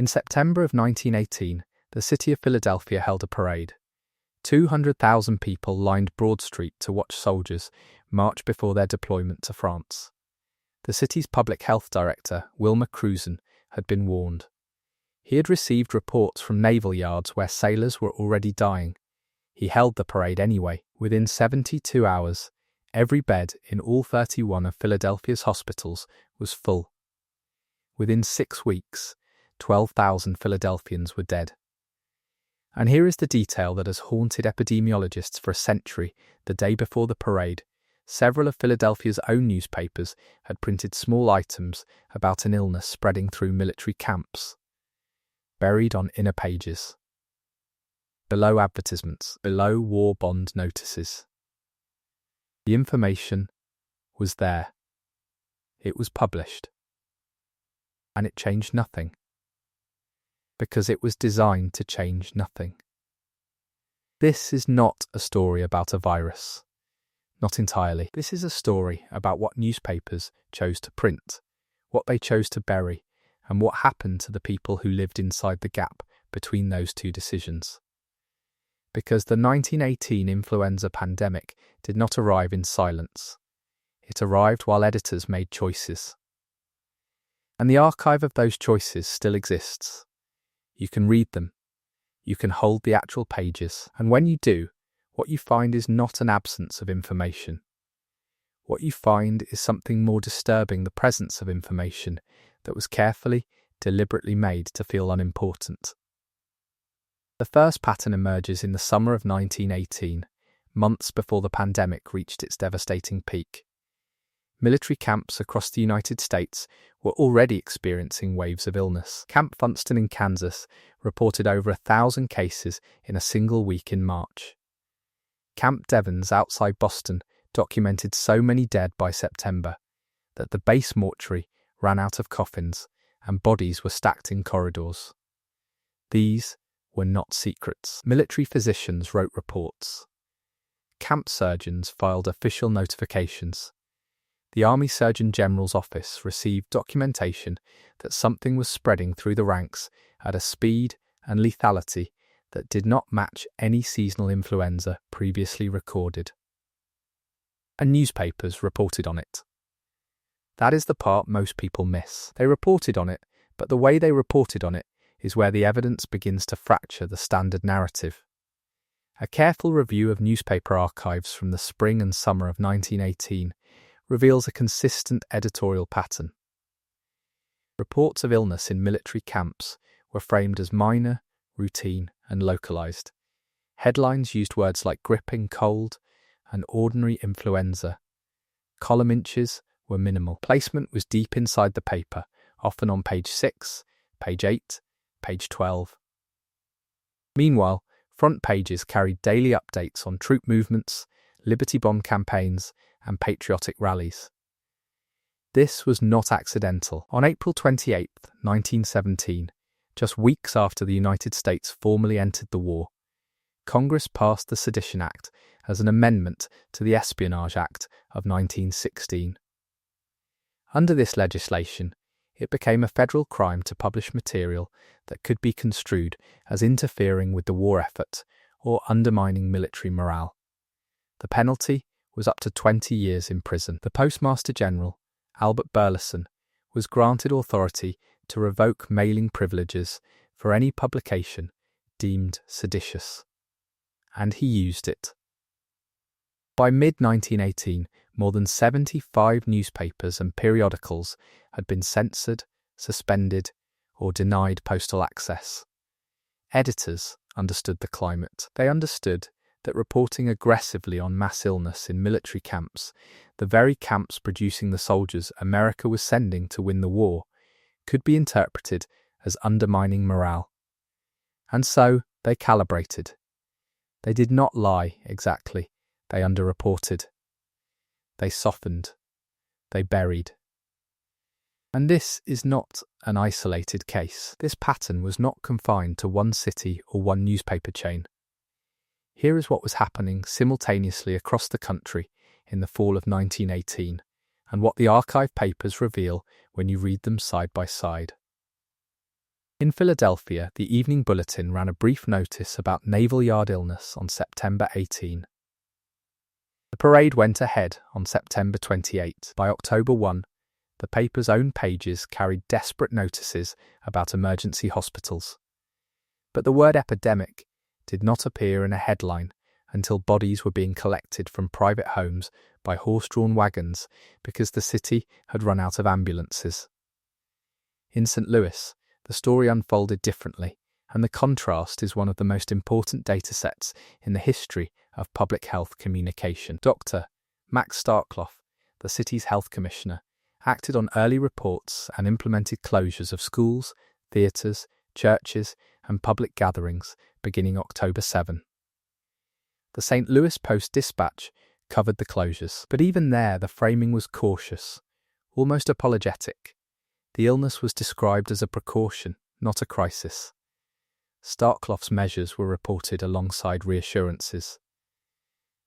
In September of 1918, the city of Philadelphia held a parade. 200,000 people lined Broad Street to watch soldiers march before their deployment to France. The city's public health director, Wilmer Cruzen, had been warned. He had received reports from naval yards where sailors were already dying. He held the parade anyway. Within 72 hours, every bed in all 31 of Philadelphia's hospitals was full. Within 6 weeks, 12,000 Philadelphians were dead. And here is the detail that has haunted epidemiologists for a century. The day before the parade, several of Philadelphia's own newspapers had printed small items about an illness spreading through military camps. Buried on inner pages. Below advertisements, below war bond notices. The information was there. It was published. And it changed nothing. Because it was designed to change nothing. This is not a story about a virus. Not entirely. This is a story about what newspapers chose to print, what they chose to bury, and what happened to the people who lived inside the gap between those two decisions. Because the 1918 influenza pandemic did not arrive in silence. It arrived while editors made choices. And the archive of those choices still exists. You can read them. You can hold the actual pages. And when you do, what you find is not an absence of information. What you find is something more disturbing, the presence of information that was carefully, deliberately made to feel unimportant. The first pattern emerges in the summer of 1918, months before the pandemic reached its devastating peak. Military camps across the United States were already experiencing waves of illness. Camp Funston in Kansas reported over 1,000 cases in a single week in March. Camp Devens outside Boston documented so many dead by September that the base mortuary ran out of coffins and bodies were stacked in corridors. These were not secrets. Military physicians wrote reports. Camp surgeons filed official notifications. The Army Surgeon General's office received documentation that something was spreading through the ranks at a speed and lethality that did not match any seasonal influenza previously recorded. And newspapers reported on it. That is the part most people miss. They reported on it, but the way they reported on it is where the evidence begins to fracture the standard narrative. A careful review of newspaper archives from the spring and summer of 1918 reveals a consistent editorial pattern. Reports of illness in military camps were framed as minor, routine, and localized. Headlines used words like gripping cold and ordinary influenza. Column inches were minimal. Placement was deep inside the paper, often on page 6, page 8, page 12. Meanwhile, front pages carried daily updates on troop movements, Liberty Bomb campaigns, and patriotic rallies. This was not accidental. On April 28, 1917, just weeks after the United States formally entered the war, Congress passed the Sedition Act as an amendment to the Espionage Act of 1916. Under this legislation, it became a federal crime to publish material that could be construed as interfering with the war effort or undermining military morale. The penalty was up to 20 years in prison. The Postmaster General, Albert Burleson, was granted authority to revoke mailing privileges for any publication deemed seditious. And he used it. By mid-1918, more than 75 newspapers and periodicals had been censored, suspended, or denied postal access. Editors understood the climate. They understood that reporting aggressively on mass illness in military camps, the very camps producing the soldiers America was sending to win the war, could be interpreted as undermining morale. And so they calibrated. They did not lie exactly. They underreported. They softened. They buried. And this is not an isolated case. This pattern was not confined to one city or one newspaper chain. Here is what was happening simultaneously across the country in the fall of 1918, and what the archive papers reveal when you read them side by side. In Philadelphia, the Evening Bulletin ran a brief notice about Naval Yard illness on September 18. The parade went ahead on September 28. By October 1, the paper's own pages carried desperate notices about emergency hospitals. But the word epidemic did not appear in a headline until bodies were being collected from private homes by horse-drawn wagons because the city had run out of ambulances. In St. Louis, the story unfolded differently, and the contrast is one of the most important datasets in the history of public health communication. Dr. Max Starkloff, the city's health commissioner, acted on early reports and implemented closures of schools, theatres, churches, and public gatherings beginning October 7. The St. Louis Post-Dispatch covered the closures, but even there the framing was cautious, almost apologetic. The illness was described as a precaution, not a crisis. Starkloff's measures were reported alongside reassurances.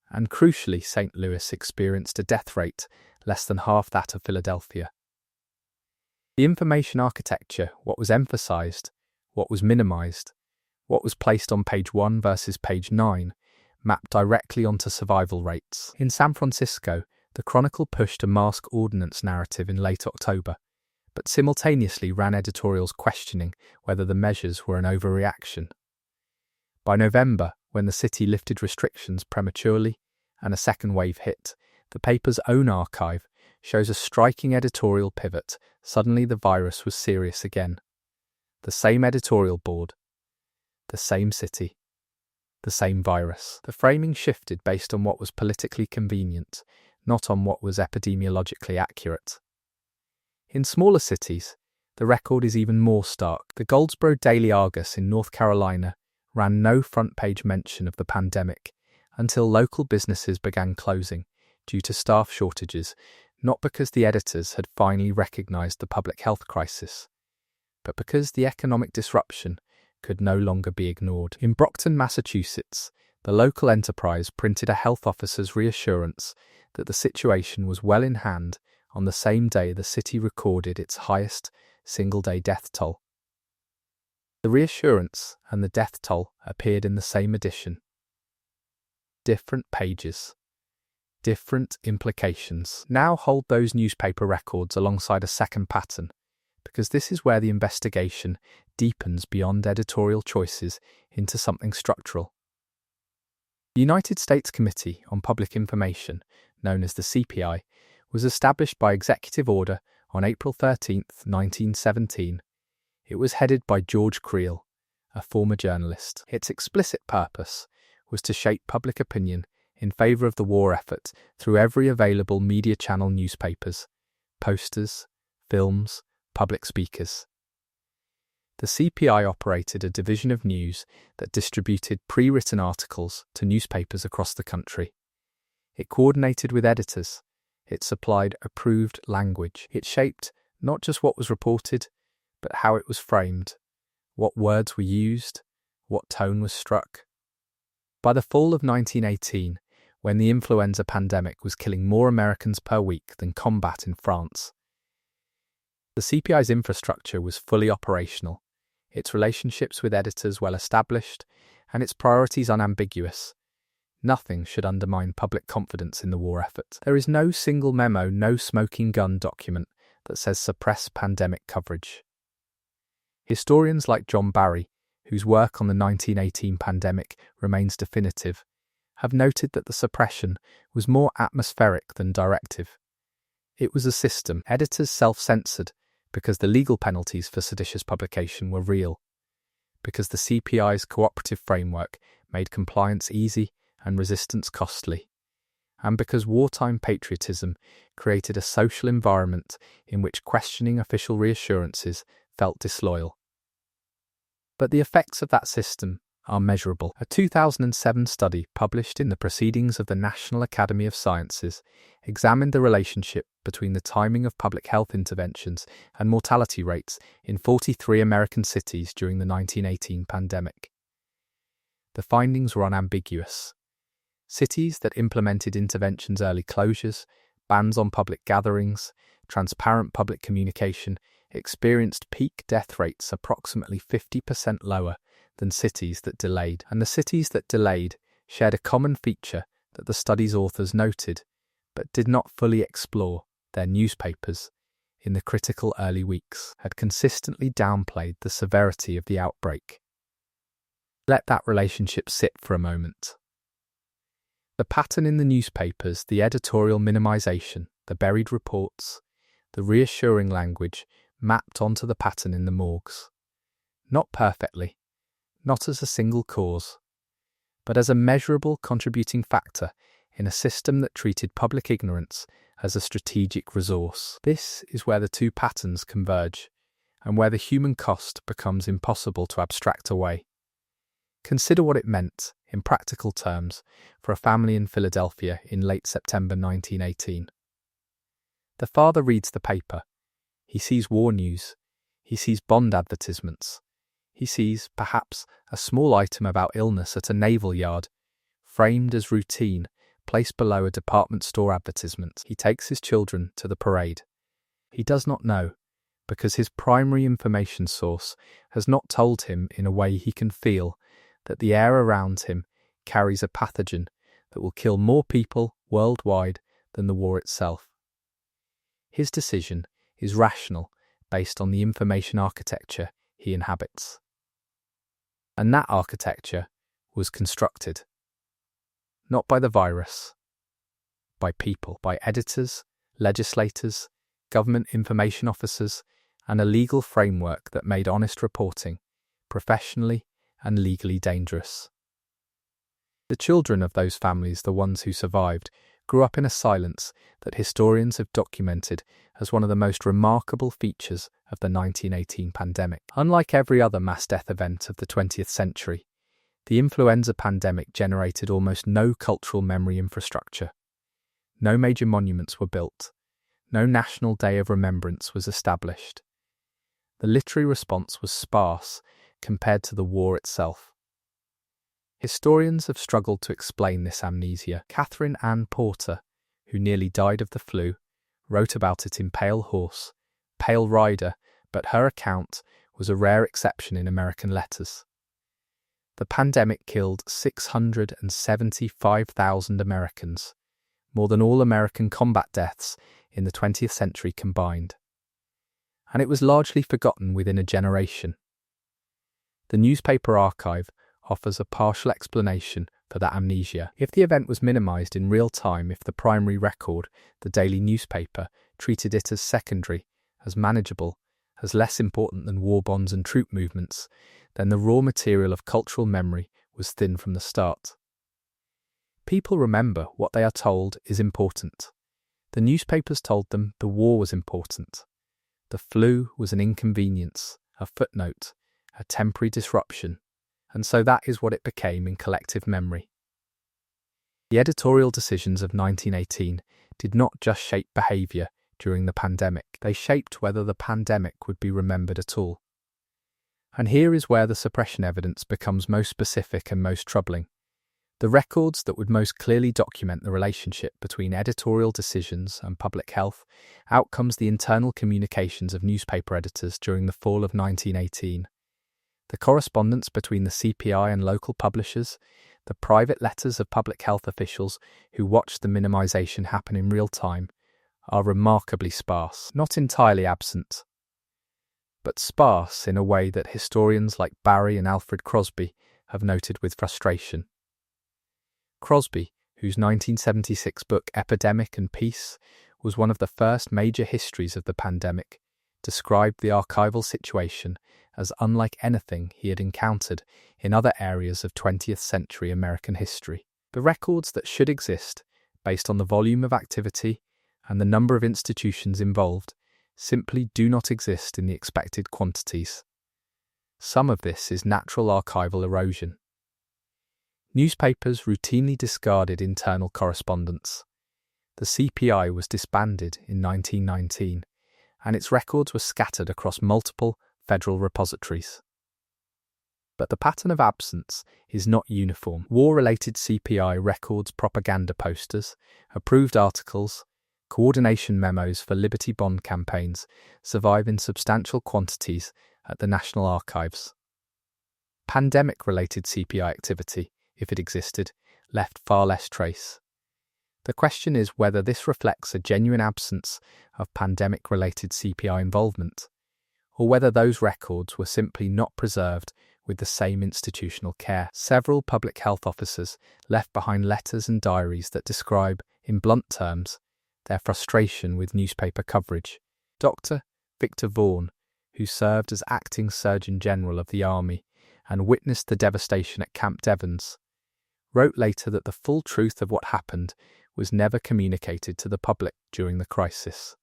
And crucially, St. Louis experienced a death rate less than half that of Philadelphia. The information architecture, what was emphasized, what was minimized, what was placed on page 1 versus page 9, mapped directly onto survival rates. In San Francisco, the Chronicle pushed a mask ordinance narrative in late October, but simultaneously ran editorials questioning whether the measures were an overreaction. By November, when the city lifted restrictions prematurely and a second wave hit, the paper's own archive shows a striking editorial pivot. Suddenly the virus was serious again. The same editorial board, the same city, the same virus. The framing shifted based on what was politically convenient, not on what was epidemiologically accurate. In smaller cities, the record is even more stark. The Goldsboro Daily Argus in North Carolina ran no front-page mention of the pandemic until local businesses began closing due to staff shortages, not because the editors had finally recognized the public health crisis, but because the economic disruption could no longer be ignored. In Brockton, Massachusetts, the local enterprise printed a health officer's reassurance that the situation was well in hand on the same day the city recorded its highest single-day death toll. The reassurance and the death toll appeared in the same edition. Different pages, different implications. Now hold those newspaper records alongside a second pattern, because this is where the investigation deepens beyond editorial choices into something structural. The United States Committee on Public Information, known as the CPI, was established by executive order on April 13, 1917. It was headed by George Creel, a former journalist. Its explicit purpose was to shape public opinion in favour of the war effort through every available media channel: newspapers, posters, films, public speakers. The CPI operated a division of news that distributed pre-written articles to newspapers across the country. It coordinated with editors. It supplied approved language. It shaped not just what was reported, but how it was framed, what words were used, what tone was struck. By the fall of 1918, when the influenza pandemic was killing more Americans per week than combat in France, the CPI's infrastructure was fully operational, its relationships with editors well established, and its priorities unambiguous. Nothing should undermine public confidence in the war effort. There is no single memo, no smoking gun document that says suppress pandemic coverage. Historians like John Barry, whose work on the 1918 pandemic remains definitive, have noted that the suppression was more atmospheric than directive. It was a system. Editors self-censored because the legal penalties for seditious publication were real, because the CPI's cooperative framework made compliance easy and resistance costly, and because wartime patriotism created a social environment in which questioning official reassurances felt disloyal. But the effects of that system are measurable. A 2007 study published in the Proceedings of the National Academy of Sciences examined the relationship between the timing of public health interventions and mortality rates in 43 American cities during the 1918 pandemic. The findings were unambiguous. Cities that implemented interventions, early closures, bans on public gatherings, transparent public communication, experienced peak death rates approximately 50% lower than cities that delayed. And the cities that delayed shared a common feature that the study's authors noted, but did not fully explore. Their newspapers, in the critical early weeks, had consistently downplayed the severity of the outbreak. Let that relationship sit for a moment. The pattern in the newspapers, the editorial minimization, the buried reports, the reassuring language mapped onto the pattern in the morgues. Not perfectly, not as a single cause, but as a measurable contributing factor in a system that treated public ignorance as a strategic resource. This is where the two patterns converge, and where the human cost becomes impossible to abstract away. Consider what it meant, in practical terms, for a family in Philadelphia in late September 1918. The father reads the paper. He sees war news. He sees bond advertisements. He sees, perhaps, a small item about illness at a naval yard, framed as routine, placed below a department store advertisement. He takes his children to the parade. He does not know, because his primary information source has not told him in a way he can feel, that the air around him carries a pathogen that will kill more people worldwide than the war itself. His decision is rational, based on the information architecture he inhabits. And that architecture was constructed, not by the virus, by people, by editors, legislators, government information officers, and a legal framework that made honest reporting professionally and legally dangerous. The children of those families, the ones who survived, grew up in a silence that historians have documented as one of the most remarkable features of the 1918 pandemic. Unlike every other mass death event of the 20th century, the influenza pandemic generated almost no cultural memory infrastructure. No major monuments were built. No national day of remembrance was established. The literary response was sparse compared to the war itself. Historians have struggled to explain this amnesia. Catherine Ann Porter, who nearly died of the flu, wrote about it in Pale Horse, Pale Rider, but her account was a rare exception in American letters. The pandemic killed 675,000 Americans, more than all American combat deaths in the 20th century combined. And it was largely forgotten within a generation. The newspaper archive offers a partial explanation for that amnesia. If the event was minimized in real time, if the primary record, the daily newspaper, treated it as secondary, as manageable, as less important than war bonds and troop movements, then the raw material of cultural memory was thin from the start. People remember what they are told is important. The newspapers told them the war was important. The flu was an inconvenience, a footnote, a temporary disruption, and so that is what it became in collective memory. The editorial decisions of 1918 did not just shape behaviour during the pandemic, they shaped whether the pandemic would be remembered at all. And here is where the suppression evidence becomes most specific and most troubling. The records that would most clearly document the relationship between editorial decisions and public health outcomes, the internal communications of newspaper editors during the fall of 1918. The correspondence between the CPI and local publishers, the private letters of public health officials who watched the minimization happen in real time, are remarkably sparse, not entirely absent, but sparse in a way that historians like Barry and Alfred Crosby have noted with frustration. Crosby, whose 1976 book Epidemic and Peace was one of the first major histories of the pandemic, described the archival situation as unlike anything he had encountered in other areas of 20th century American history. The records that should exist, based on the volume of activity and the number of institutions involved, simply do not exist in the expected quantities. Some of this is natural archival erosion. Newspapers routinely discarded internal correspondence. The CPI was disbanded in 1919, and its records were scattered across multiple federal repositories. But the pattern of absence is not uniform. War-related CPI records propaganda posters, approved articles, coordination memos for Liberty Bond campaigns survive in substantial quantities at the National Archives. Pandemic-related CPI activity, if it existed, left far less trace. The question is whether this reflects a genuine absence of pandemic-related CPI involvement, or whether those records were simply not preserved with the same institutional care. Several public health officers left behind letters and diaries that describe, in blunt terms, their frustration with newspaper coverage. Dr. Victor Vaughan, who served as acting Surgeon General of the Army and witnessed the devastation at Camp Devens, wrote later that the full truth of what happened was never communicated to the public during the crisis.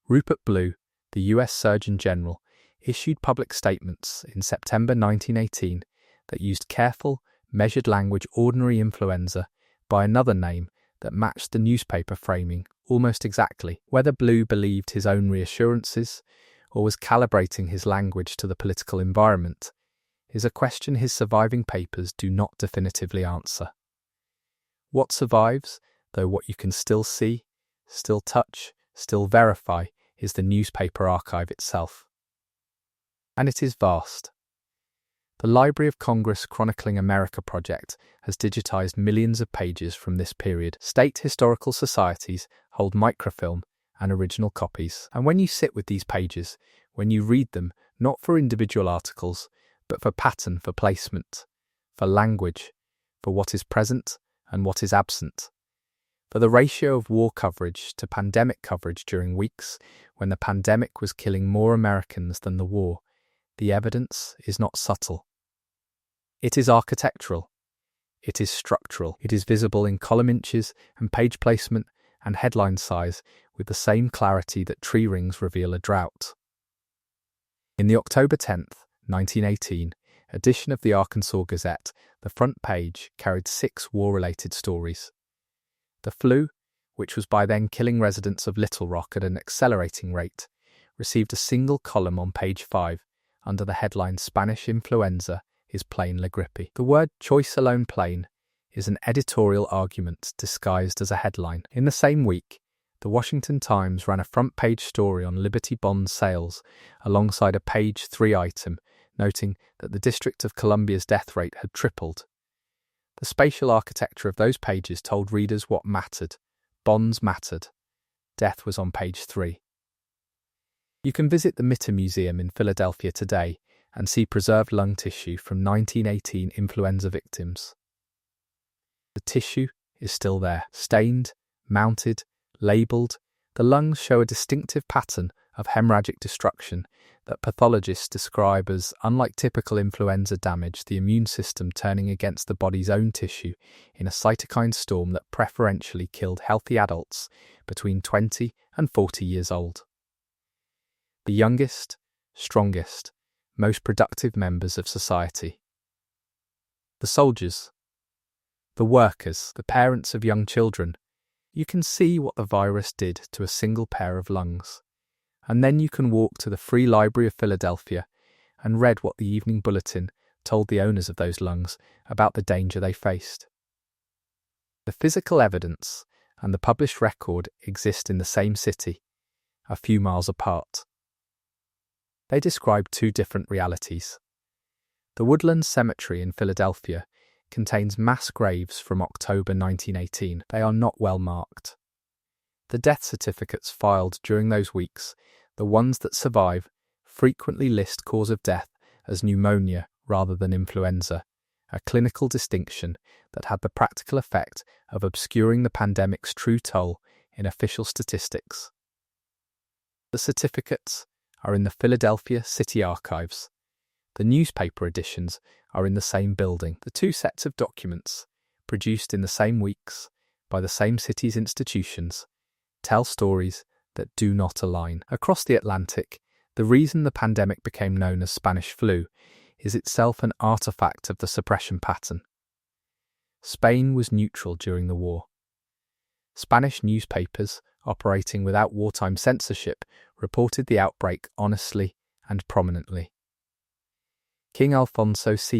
Rupert Blue, the US Surgeon General, issued public statements in September 1918 that used careful, measured language ordinary influenza by another name that matched the newspaper framing almost exactly. Whether Blue believed his own reassurances or was calibrating his language to the political environment is a question his surviving papers do not definitively answer. What survives, though what you can still see, still touch, still verify, is the newspaper archive itself. And it is vast. The Library of Congress Chronicling America project has digitized millions of pages from this period. State historical societies hold microfilm and original copies. And when you sit with these pages, when you read them, not for individual articles, but for pattern, for placement, for language, for what is present and what is absent, for the ratio of war coverage to pandemic coverage during weeks when the pandemic was killing more Americans than the war, the evidence is not subtle. It is architectural. It is structural. It is visible in column inches and page placement and headline size with the same clarity that tree rings reveal a drought. In the October 10th, 1918, edition of the Arkansas Gazette, the front page carried 6 war-related stories. The flu, which was by then killing residents of Little Rock at an accelerating rate, received a single column on page 5 under the headline Spanish Influenza is plain La Grippe. The word choice alone plain is an editorial argument disguised as a headline. In the same week, the Washington Times ran a front-page story on Liberty Bond sales alongside a page 3 item noting that the District of Columbia's death rate had tripled. The spatial architecture of those pages told readers what mattered. Bonds mattered. Death was on page 3. You can visit the Mitter Museum in Philadelphia today and see preserved lung tissue from 1918 influenza victims. The tissue is still there, stained, mounted, labelled. The lungs show a distinctive pattern of hemorrhagic destruction that pathologists describe as, unlike typical influenza damage, the immune system turning against the body's own tissue in a cytokine storm that preferentially killed healthy adults between 20 and 40 years old. The youngest, strongest, most productive members of society. The soldiers, the workers, the parents of young children. You can see what the virus did to a single pair of lungs. And then you can walk to the Free Library of Philadelphia and read what the evening bulletin told the owners of those lungs about the danger they faced. The physical evidence and the published record exist in the same city, a few miles apart. They describe 2 different realities. The Woodlands Cemetery in Philadelphia contains mass graves from October 1918. They are not well marked. The death certificates filed during those weeks, the ones that survive, frequently list cause of death as pneumonia rather than influenza, a clinical distinction that had the practical effect of obscuring the pandemic's true toll in official statistics. The certificates are in the Philadelphia City Archives. The newspaper editions are in the same building. The 2 sets of documents, produced in the same weeks by the same city's institutions, tell stories that do not align. Across the Atlantic, the reason the pandemic became known as Spanish flu is itself an artifact of the suppression pattern. Spain was neutral during the war. Spanish newspapers, operating without wartime censorship, reported the outbreak honestly and prominently. King Alfonso X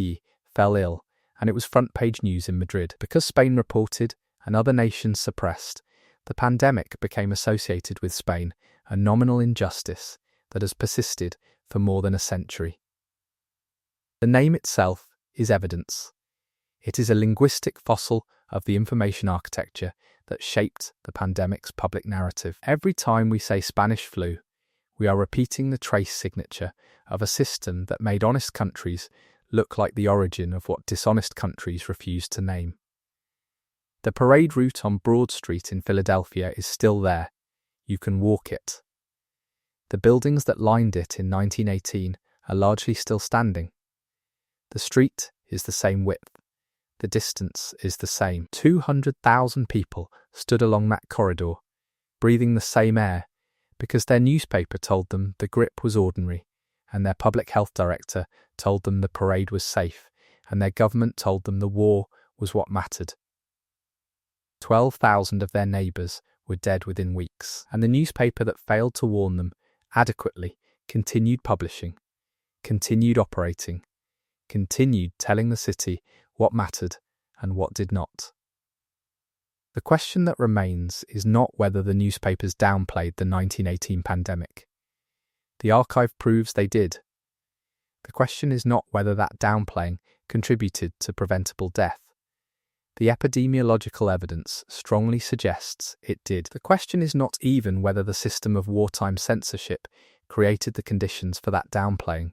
fell ill, and it was front-page news in Madrid. Because Spain reported and other nations suppressed, The pandemic became associated with Spain, a nominal injustice that has persisted for more than a century. The name itself is evidence. It is a linguistic fossil of the information architecture that shaped the pandemic's public narrative. Every time we say Spanish flu, we are repeating the trace signature of a system that made honest countries look like the origin of what dishonest countries refused to name. The parade route on Broad Street in Philadelphia is still there. You can walk it. The buildings that lined it in 1918 are largely still standing. The street is the same width. The distance is the same. 200,000 people stood along that corridor, breathing the same air, because their newspaper told them the grip was ordinary, and their public health director told them the parade was safe, and their government told them the war was what mattered. 12,000 of their neighbours were dead within weeks, and the newspaper that failed to warn them adequately continued publishing, continued operating, continued telling the city what mattered and what did not. The question that remains is not whether the newspapers downplayed the 1918 pandemic. The archive proves they did. The question is not whether that downplaying contributed to preventable death. The epidemiological evidence strongly suggests it did. The question is not even whether the system of wartime censorship created the conditions for that downplaying.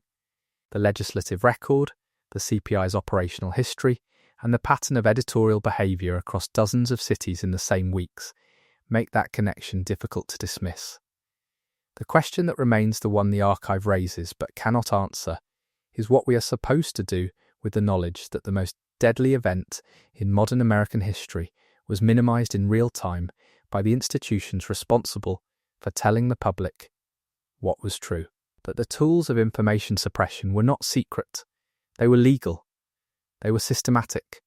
The legislative record, the CPI's operational history, and the pattern of editorial behaviour across dozens of cities in the same weeks make that connection difficult to dismiss. The question that remains the one the archive raises but cannot answer is what we are supposed to do with the knowledge that the most deadly event in modern American history was minimised in real time by the institutions responsible for telling the public what was true. That the tools of information suppression were not secret, they were legal. They were systematic.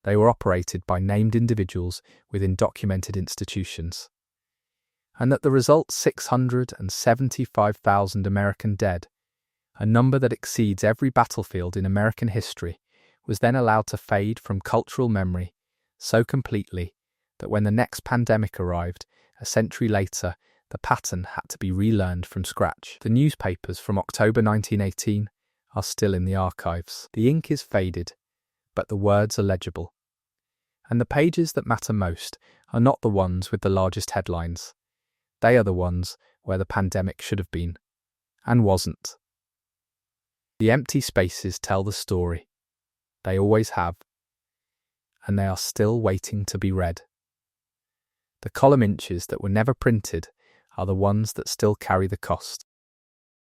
They were operated by named individuals within documented institutions. And that the result 675,000 American dead, a number that exceeds every battlefield in American history, was then allowed to fade from cultural memory so completely that when the next pandemic arrived, a century later, the pattern had to be relearned from scratch. The newspapers from October 1918 are still in the archives. The ink is faded, but the words are legible. And the pages that matter most are not the ones with the largest headlines. They are the ones where the pandemic should have been, and wasn't. The empty spaces tell the story. They always have, and they are still waiting to be read. The column inches that were never printed are the ones that still carry the cost.